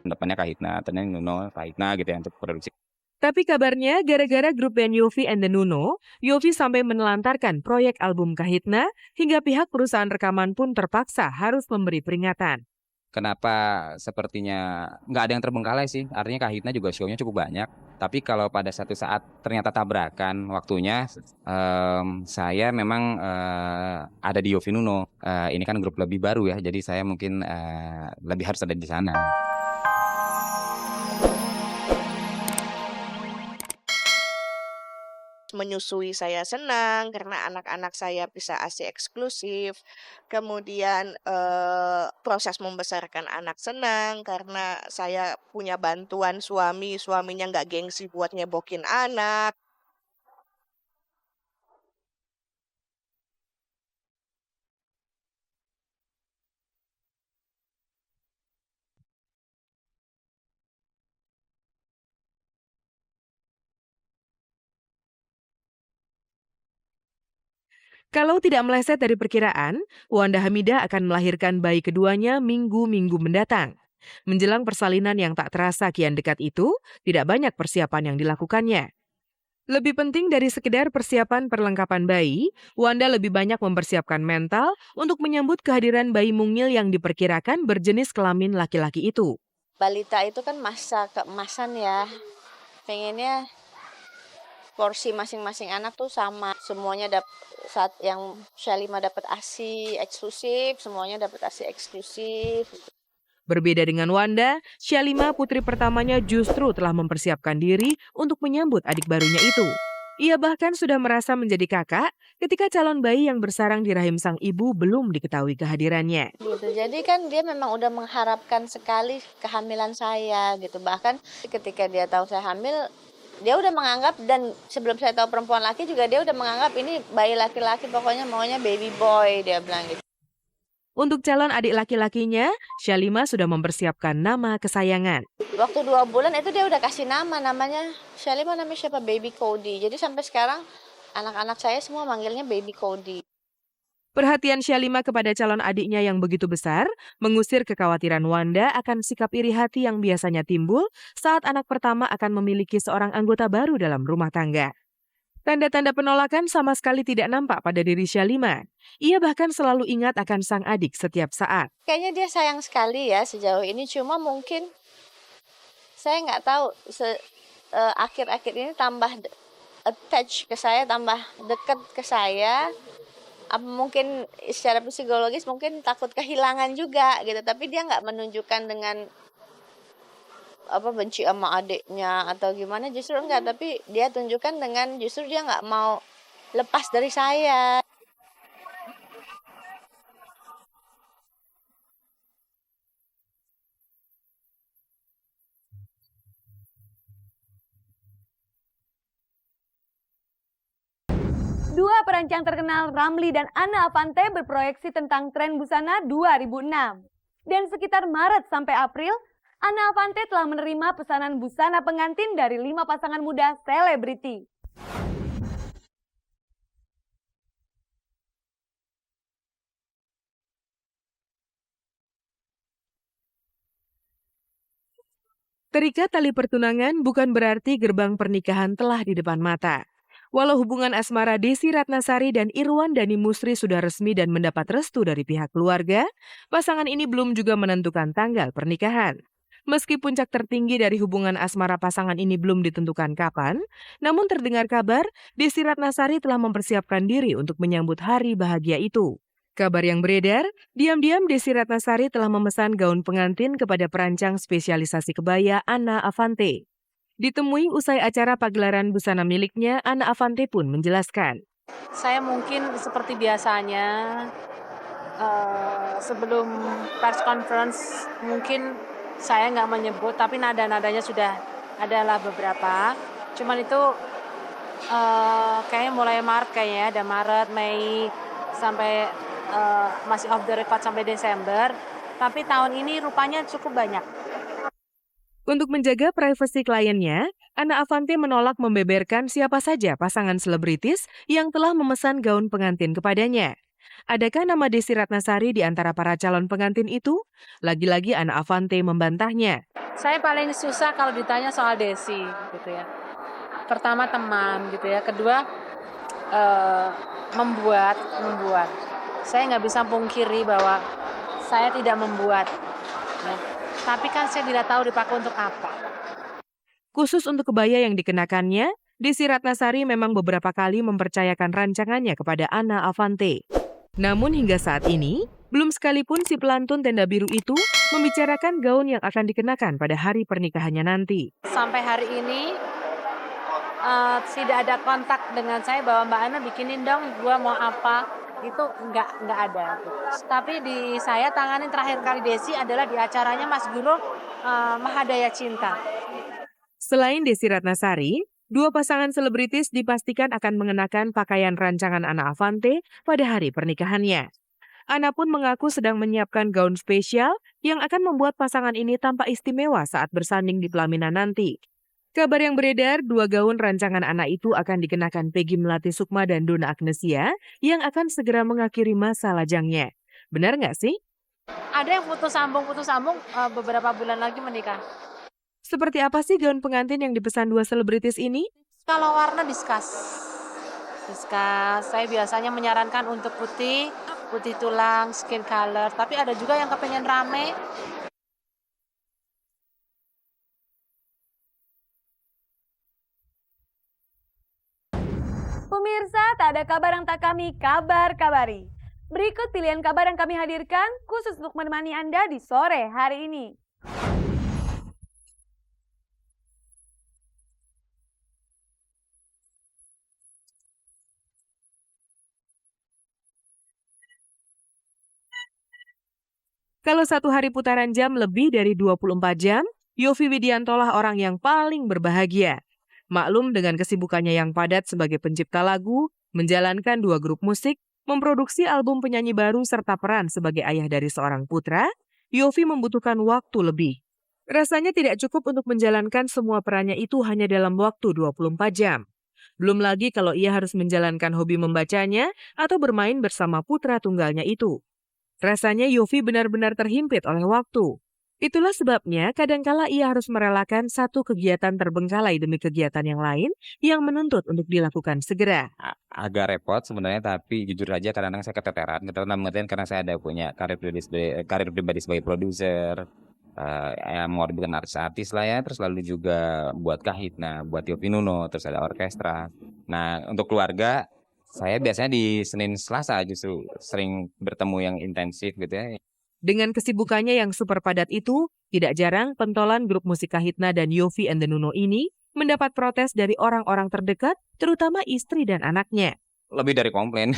depannya Kahitna, ternyata Nuno, Kahitna gitu ya untuk produksi. Tapi kabarnya gara-gara grup band Yofi and the Nuno, Yofi sampai menelantarkan proyek album Kahitna hingga pihak perusahaan rekaman pun terpaksa harus memberi peringatan. Kenapa sepertinya nggak ada yang terbengkalai sih, artinya Kahitna juga show-nya cukup banyak. Tapi kalau pada satu saat ternyata tabrakan waktunya, saya memang, ada di Yofi Nuno. Ini kan grup lebih baru ya, jadi saya mungkin, lebih harus ada di sana. Menyusui saya senang karena anak-anak saya bisa ASI eksklusif. Kemudian, proses membesarkan anak senang karena saya punya bantuan suami, suaminya nggak gengsi buat nyebokin anak. Kalau tidak meleset dari perkiraan, Wanda Hamidah akan melahirkan bayi keduanya minggu-minggu mendatang. Menjelang persalinan yang tak terasa kian dekat itu, tidak banyak persiapan yang dilakukannya. Lebih penting dari sekedar persiapan perlengkapan bayi, Wanda lebih banyak mempersiapkan mental untuk menyambut kehadiran bayi mungil yang diperkirakan berjenis kelamin laki-laki itu. Balita itu kan masa keemasan ya. Pengennya porsi masing-masing anak tuh sama. Semuanya saat yang Syalima dapat ASI eksklusif, semuanya dapat ASI eksklusif. Berbeda dengan Wanda, Syalima putri pertamanya justru telah mempersiapkan diri untuk menyambut adik barunya itu. Ia bahkan sudah merasa menjadi kakak ketika calon bayi yang bersarang di rahim sang ibu belum diketahui kehadirannya. Gitu. Jadi kan dia memang udah mengharapkan sekali kehamilan saya gitu. Bahkan ketika dia tahu saya hamil, dia udah menganggap, dan sebelum saya tahu perempuan laki juga dia udah menganggap ini bayi laki-laki, pokoknya maunya baby boy, dia bilang gitu. Untuk calon adik laki-lakinya, Syalima sudah mempersiapkan nama kesayangan. Waktu 2 bulan itu dia udah kasih namanya Syalima, namanya siapa? Baby Cody. Jadi sampai sekarang anak-anak saya semua manggilnya Baby Cody. Perhatian Syalima kepada calon adiknya yang begitu besar mengusir kekhawatiran Wanda akan sikap iri hati yang biasanya timbul saat anak pertama akan memiliki seorang anggota baru dalam rumah tangga. Tanda-tanda penolakan sama sekali tidak nampak pada diri Syalima. Ia bahkan selalu ingat akan sang adik setiap saat. Kayaknya dia sayang sekali ya sejauh ini, cuma mungkin saya nggak tahu akhir-akhir ini tambah attach ke saya, tambah dekat ke saya. Apa mungkin secara psikologis mungkin takut kehilangan juga gitu, tapi dia nggak menunjukkan dengan benci sama adiknya atau gimana, justru enggak, tapi dia tunjukkan dengan justru dia nggak mau lepas dari saya. Dua perancang terkenal Ramli dan Anna Avante berproyeksi tentang tren busana 2006. Dan sekitar Maret sampai April, Anna Avante telah menerima pesanan busana pengantin dari 5 pasangan muda selebriti. Terikat tali pertunangan bukan berarti gerbang pernikahan telah di depan mata. Walau hubungan asmara Desi Ratnasari dan Irwan Dani Musri sudah resmi dan mendapat restu dari pihak keluarga, pasangan ini belum juga menentukan tanggal pernikahan. Meski puncak tertinggi dari hubungan asmara pasangan ini belum ditentukan kapan, namun terdengar kabar Desi Ratnasari telah mempersiapkan diri untuk menyambut hari bahagia itu. Kabar yang beredar, diam-diam Desi Ratnasari telah memesan gaun pengantin kepada perancang spesialisasi kebaya Anna Avante. Ditemui usai acara pagelaran busana miliknya, Anna Avante pun menjelaskan. Saya mungkin seperti biasanya, sebelum press conference mungkin saya nggak menyebut, tapi nada-nadanya sudah adalah beberapa. Cuman itu kayaknya mulai Maret kayaknya, ada Maret, Mei, sampai masih off the record sampai Desember. Tapi tahun ini rupanya cukup banyak. Untuk menjaga privasi kliennya, Anna Avante menolak membeberkan siapa saja pasangan selebritis yang telah memesan gaun pengantin kepadanya. Adakah nama Desi Ratnasari di antara para calon pengantin itu? Lagi-lagi Ana Avanti membantahnya. Saya paling susah kalau ditanya soal Desi gitu ya. Pertama teman gitu ya, kedua membuat. Saya nggak bisa pungkiri bahwa saya tidak membuat. Ya. Tapi kan saya tidak tahu dipakai untuk apa. Khusus untuk kebaya yang dikenakannya, Desi Ratnasari memang beberapa kali mempercayakan rancangannya kepada Ana Avanti. Namun hingga saat ini, belum sekalipun si pelantun tenda biru itu membicarakan gaun yang akan dikenakan pada hari pernikahannya nanti. Sampai hari ini tidak ada kontak dengan saya bahwa Mbak Ana bikinin dong, gua mau apa, itu nggak ada. Tapi di saya tanganin terakhir kali Desi adalah di acaranya Mas Guru Mahadaya Cinta. Selain Desi Ratnasari, dua pasangan selebritis dipastikan akan mengenakan pakaian rancangan Ana Avanti pada hari pernikahannya. Ana pun mengaku sedang menyiapkan gaun spesial yang akan membuat pasangan ini tampak istimewa saat bersanding di pelaminan nanti. Kabar yang beredar, dua gaun rancangan Ana itu akan dikenakan Peggy Melati Sukma dan Donna Agnesia yang akan segera mengakhiri masa lajangnya. Benar nggak sih? Ada yang putus sambung beberapa bulan lagi menikah. Seperti apa sih gaun pengantin yang dipesan dua selebritis ini? Kalau warna discuss. Saya biasanya menyarankan untuk putih tulang, skin color. Tapi ada juga yang kepengen rame. Pemirsa, tak ada kabar yang tak kami kabar-kabari. Berikut pilihan kabar yang kami hadirkan khusus untuk menemani Anda di sore hari ini. Kalau satu hari putaran jam lebih dari 24 jam, Yovie Widianto lah orang yang paling berbahagia. Maklum dengan kesibukannya yang padat sebagai pencipta lagu, menjalankan dua grup musik, memproduksi album penyanyi baru serta peran sebagai ayah dari seorang putra, Yovie membutuhkan waktu lebih. Rasanya tidak cukup untuk menjalankan semua perannya itu hanya dalam waktu 24 jam. Belum lagi kalau ia harus menjalankan hobi membacanya atau bermain bersama putra tunggalnya itu. Rasanya Yovie benar-benar terhimpit oleh waktu. Itulah sebabnya kadangkala ia harus merelakan satu kegiatan terbengkalai demi kegiatan yang lain yang menuntut untuk dilakukan segera. Agak repot sebenarnya, tapi jujur aja kadang-kadang saya keteteran. Karena saya ada punya karir pribadi sebagai produser, mengorbankan artis-artis lah ya, terus lalu juga buat Kahitna, buat Yovie Nuno, terus ada orkestra. Nah, untuk keluarga, saya biasanya di Senin Selasa justru sering bertemu yang intensif gitu ya. Dengan kesibukannya yang super padat itu, tidak jarang pentolan grup musik Kahitna dan Yovie and the Nuno ini mendapat protes dari orang-orang terdekat, terutama istri dan anaknya. Lebih dari komplain.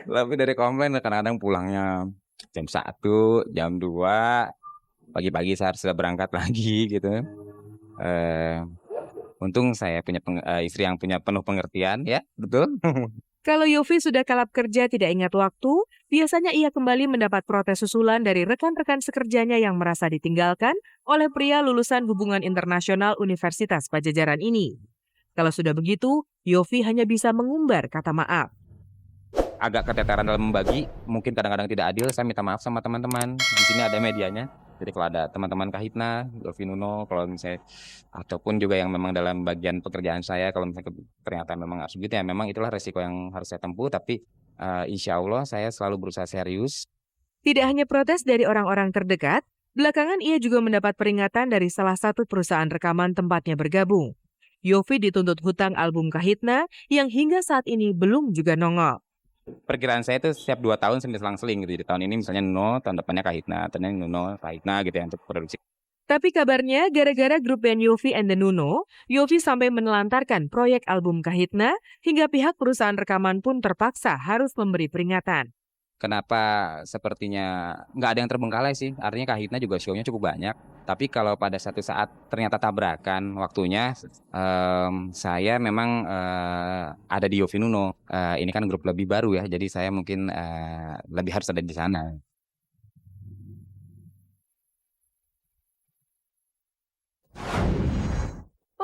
Lebih dari komplain, kadang-kadang pulangnya jam 1, jam 2, pagi-pagi saya harus berangkat lagi gitu. Untung saya punya istri yang punya penuh pengertian, ya, betul. Kalau Yovie sudah kalap kerja tidak ingat waktu, biasanya ia kembali mendapat protes susulan dari rekan-rekan sekerjanya yang merasa ditinggalkan oleh pria lulusan hubungan internasional Universitas Pajajaran ini. Kalau sudah begitu, Yovie hanya bisa mengumbar kata maaf. Agak keteteran dalam membagi, mungkin kadang-kadang tidak adil, saya minta maaf sama teman-teman. Di sini ada medianya. Jadi kalau ada teman-teman Kahitna, Yovie Nuno, kalau misalnya ataupun juga yang memang dalam bagian pekerjaan saya, kalau misalnya ternyata memang harus begitu ya, memang itulah resiko yang harus saya tempuh. Tapi insya Allah saya selalu berusaha serius. Tidak hanya protes dari orang-orang terdekat, belakangan ia juga mendapat peringatan dari salah satu perusahaan rekaman tempatnya bergabung. Yovie dituntut hutang album Kahitna yang hingga saat ini belum juga nongol. Perkiraan saya itu setiap 2 tahun selang-seling gitu. Di tahun ini misalnya Nuno, tahun depannya Kahitna, tahun ini Nuno, Kahitna gitu ya untuk produksi. Tapi kabarnya gara-gara grup band Yovie and the Nuno, Yovie sampai menelantarkan proyek album Kahitna hingga pihak perusahaan rekaman pun terpaksa harus memberi peringatan. Kenapa sepertinya nggak ada yang terbengkalai sih? Artinya Kahitna juga show-nya cukup banyak. Tapi kalau pada satu saat ternyata tabrakan waktunya, saya memang ada di Yovie Nuno. Ini kan grup lebih baru ya, jadi saya mungkin lebih harus ada di sana.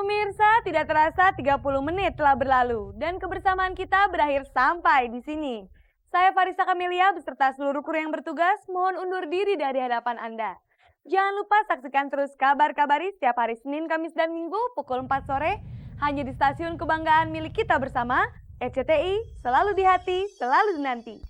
Pemirsa, tidak terasa 30 menit telah berlalu dan kebersamaan kita berakhir sampai di sini. Saya Farisa Kamelia beserta seluruh kru yang bertugas mohon undur diri dari hadapan Anda. Jangan lupa saksikan terus kabar-kabari setiap hari Senin, Kamis, dan Minggu pukul 4 sore hanya di stasiun kebanggaan milik kita bersama, RCTI, selalu di hati, selalu dinanti.